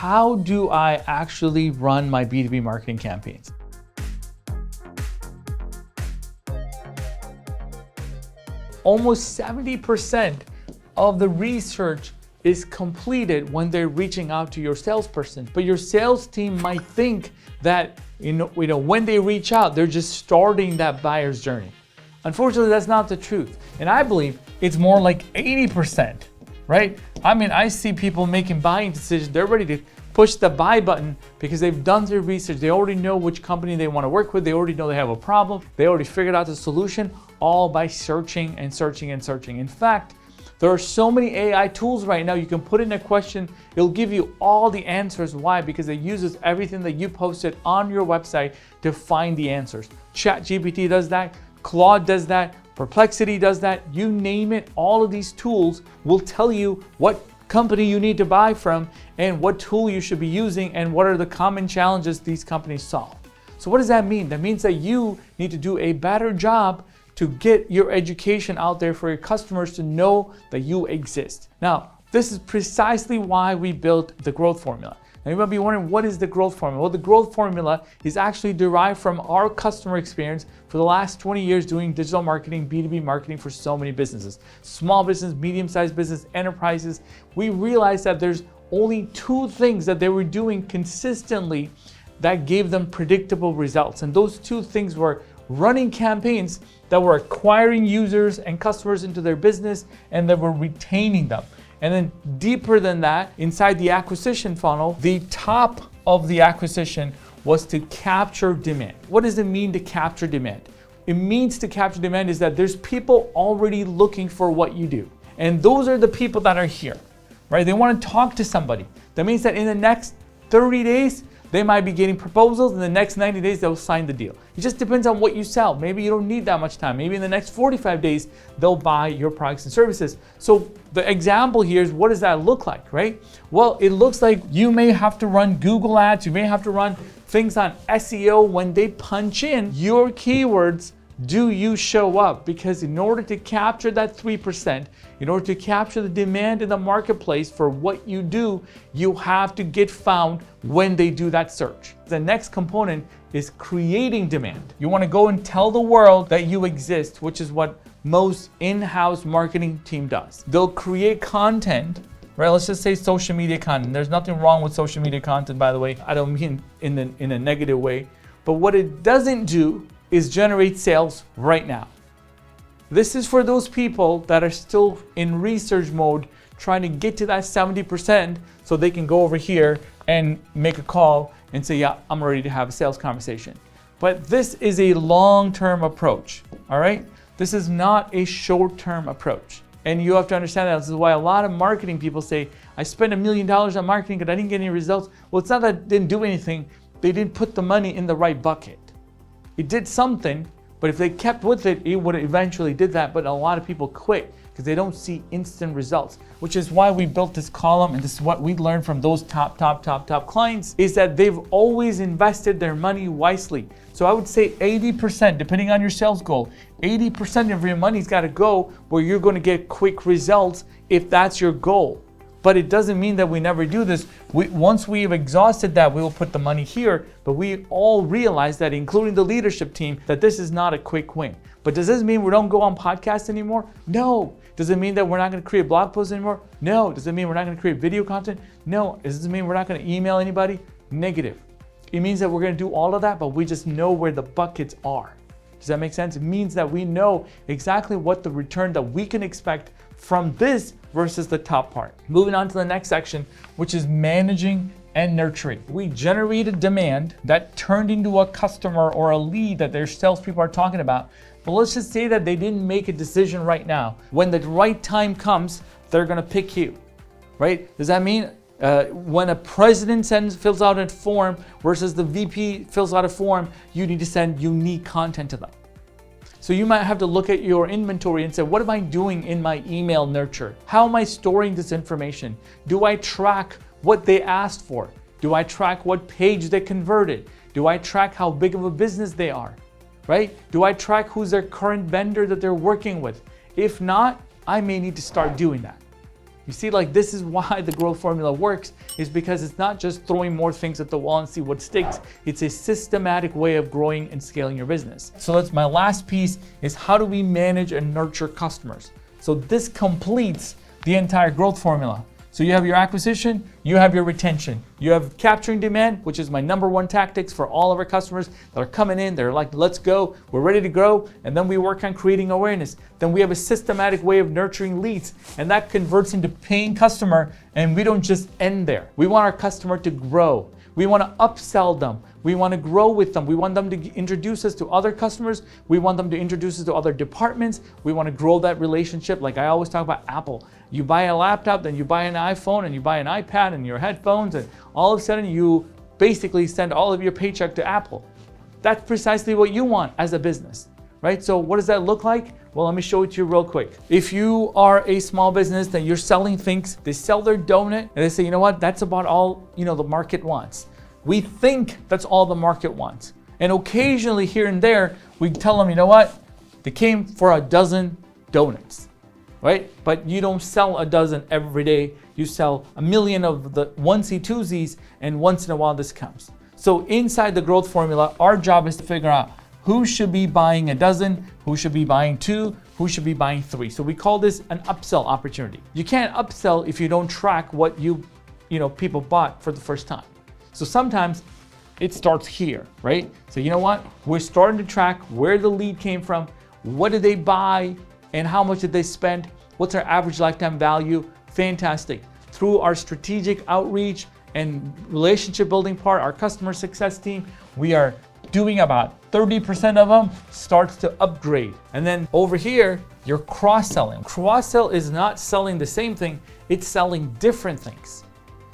how do I actually run my B2B marketing campaigns? Almost 70% of the research is completed when they're reaching out to your salesperson. But your sales team might think that when they reach out, they're just starting that buyer's journey. Unfortunately, that's not the truth. And I believe it's more like 80%, right? I mean, I see people making buying decisions. They're ready to push the buy button because they've done their research. They already know which company they want to work with. They already know they have a problem. They already figured out the solution, all by searching and searching and searching. In fact, there are so many AI tools right now, you can put in a question, it'll give you all the answers. Why? Because it uses everything that you posted on your website to find the answers. ChatGPT does that, Claude does that, Perplexity does that, you name it. All of these tools will tell you what company you need to buy from and what tool you should be using and what are the common challenges these companies solve. So what does that mean? That means that you need to do a better job to get your education out there for your customers to know that you exist. Now, this is precisely why we built the growth formula. Now you might be wondering, what is the growth formula? Well, the growth formula is actually derived from our customer experience for the last 20 years doing digital marketing, B2B marketing for so many businesses. Small business, medium-sized business, enterprises. We realized that there's only two things that they were doing consistently that gave them predictable results. And those two things were running campaigns that were acquiring users and customers into their business and that were retaining them. And then deeper than that, inside the acquisition funnel, the top of the acquisition was to capture demand. What does it mean to capture demand? It means to capture demand is that there's people already looking for what you do. And those are the people that are here, right? They want to talk to somebody. That means that in the next 30 days, they might be getting proposals. In the next 90 days, they'll sign the deal. It just depends on what you sell. Maybe you don't need that much time. Maybe in the next 45 days, they'll buy your products and services. So the example here is, what does that look like, right? Well, it looks like you may have to run Google Ads. You may have to run things on SEO. When they punch in your keywords, do you show up? Because in order to capture that 3%, in order to capture the demand in the marketplace for what you do, you have to get found when they do that search. The next component is creating demand. You want to go and tell the world that you exist, which is what most in-house marketing team does. They'll create content, right? Let's just say social media content. There's nothing wrong with social media content, by the way. I don't mean in a negative way. But what it doesn't do is generate sales right now. This is for those people that are still in research mode, trying to get to that 70% so they can go over here and make a call and say, yeah, I'm ready to have a sales conversation. But this is a long-term approach, all right? This is not a short-term approach. And you have to understand that. This is why a lot of marketing people say, I spent $1 million on marketing, but I didn't get any results. Well, it's not that it didn't do anything. They didn't put the money in the right bucket. It did something, but if they kept with it, it would have eventually did that. But a lot of people quit because they don't see instant results, which is why we built this column. And this is what we learned from those top clients, is that they've always invested their money wisely. So I would say 80%, depending on your sales goal, 80% of your money's got to go where you're going to get quick results if that's your goal. But it doesn't mean that we never do this. Once we've exhausted that, we will put the money here. But we all realize that, including the leadership team, that this is not a quick win. But does this mean we don't go on podcasts anymore? No. Does it mean that we're not going to create blog posts anymore? No. Does it mean we're not going to create video content? No. Does it mean we're not going to email anybody? Negative. It means that we're going to do all of that, but we just know where the buckets are. Does that make sense? It means that we know exactly what the return that we can expect from this versus the top part. Moving on to the next section, which is managing and nurturing. We generated demand that turned into a customer or a lead that their salespeople are talking about. But let's just say that they didn't make a decision right now. When the right time comes, they're gonna pick you, right? Does that mean when a president fills out a form versus the VP fills out a form, you need to send unique content to them? So you might have to look at your inventory and say, what am I doing in my email nurture? How am I storing this information? Do I track what they asked for? Do I track what page they converted? Do I track how big of a business they are, right? Do I track who's their current vendor that they're working with? If not, I may need to start doing that. You see, like, this is why the growth formula works, is because it's not just throwing more things at the wall and see what sticks. It's a systematic way of growing and scaling your business. So that's my last piece, is how do we manage and nurture customers? So this completes the entire growth formula. So you have your acquisition, you have your retention, you have capturing demand, which is my number one tactics for all of our customers that are coming in. They're like, let's go, we're ready to grow. And then we work on creating awareness. Then we have a systematic way of nurturing leads, and that converts into paying customer. And we don't just end there. We want our customer to grow. We want to upsell them. We want to grow with them. We want them to introduce us to other customers. We want them to introduce us to other departments. We want to grow that relationship. Like I always talk about Apple. You buy a laptop, then you buy an iPhone, and you buy an iPad and your headphones, and all of a sudden you basically send all of your paycheck to Apple. That's precisely what you want as a business, right? So what does that look like? Well, let me show it to you real quick. If you are a small business that you're selling things, they sell their donut and they say, you know what, that's about all, the market wants. We think that's all the market wants. And occasionally here and there, we tell them, you know what, they came for a dozen donuts, right? But you don't sell a dozen every day. You sell a million of the onesie twosies, and once in a while this comes. So inside the growth formula, our job is to figure out who should be buying a dozen, who should be buying two, who should be buying three. So we call this an upsell opportunity. You can't upsell if you don't track what people bought for the first time. So sometimes it starts here, right? So you know what? We're starting to track where the lead came from, what did they buy, and how much did they spend? What's their average lifetime value? Fantastic. Through our strategic outreach and relationship building part, our customer success team, we are doing about 30% of them starts to upgrade. And then over here, you're cross-selling. Cross-sell is not selling the same thing, it's selling different things.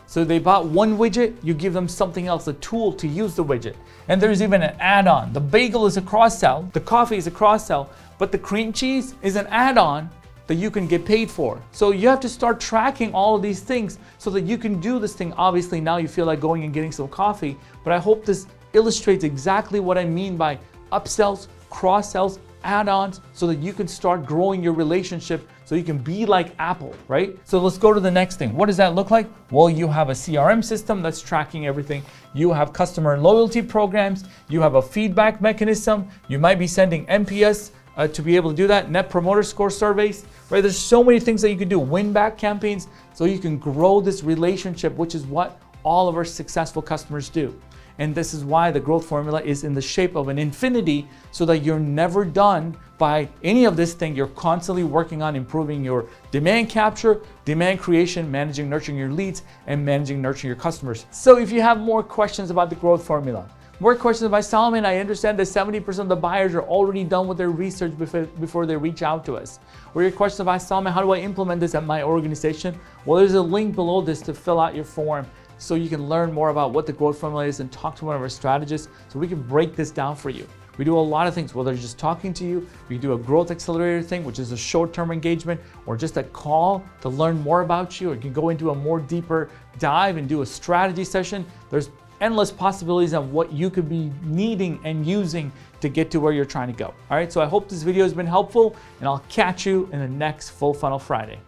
So they bought one widget, you give them something else, a tool to use the widget. And there's even an add-on. The bagel is a cross-sell, the coffee is a cross-sell, but the cream cheese is an add-on that you can get paid for. So you have to start tracking all of these things so that you can do this thing. Obviously now you feel like going and getting some coffee, but I hope this illustrates exactly what I mean by upsells, cross-sells, add-ons, so that you can start growing your relationship so you can be like Apple, right? So let's go to the next thing. What does that look like? Well, you have a CRM system that's tracking everything. You have customer loyalty programs. You have a feedback mechanism. You might be sending NPS to be able to do that, Net Promoter Score surveys, right? There's so many things that you can do, win-back campaigns, so you can grow this relationship, which is what all of our successful customers do. And this is why the growth formula is in the shape of an infinity, so that you're never done by any of this thing. You're constantly working on improving your demand capture, demand creation, managing, nurturing your leads, and managing, nurturing your customers. So if you have more questions about the growth formula, more questions about Solomon, I understand that 70% of the buyers are already done with their research before they reach out to us. Or your questions about Solomon, how do I implement this at my organization? Well, there's a link below this to fill out your form, so you can learn more about what the growth formula is and talk to one of our strategists so we can break this down for you. We do a lot of things, whether it's just talking to you, we do a growth accelerator thing, which is a short-term engagement, or just a call to learn more about you, or you can go into a more deeper dive and do a strategy session. There's endless possibilities of what you could be needing and using to get to where you're trying to go. All right, so I hope this video has been helpful, and I'll catch you in the next Full Funnel Friday.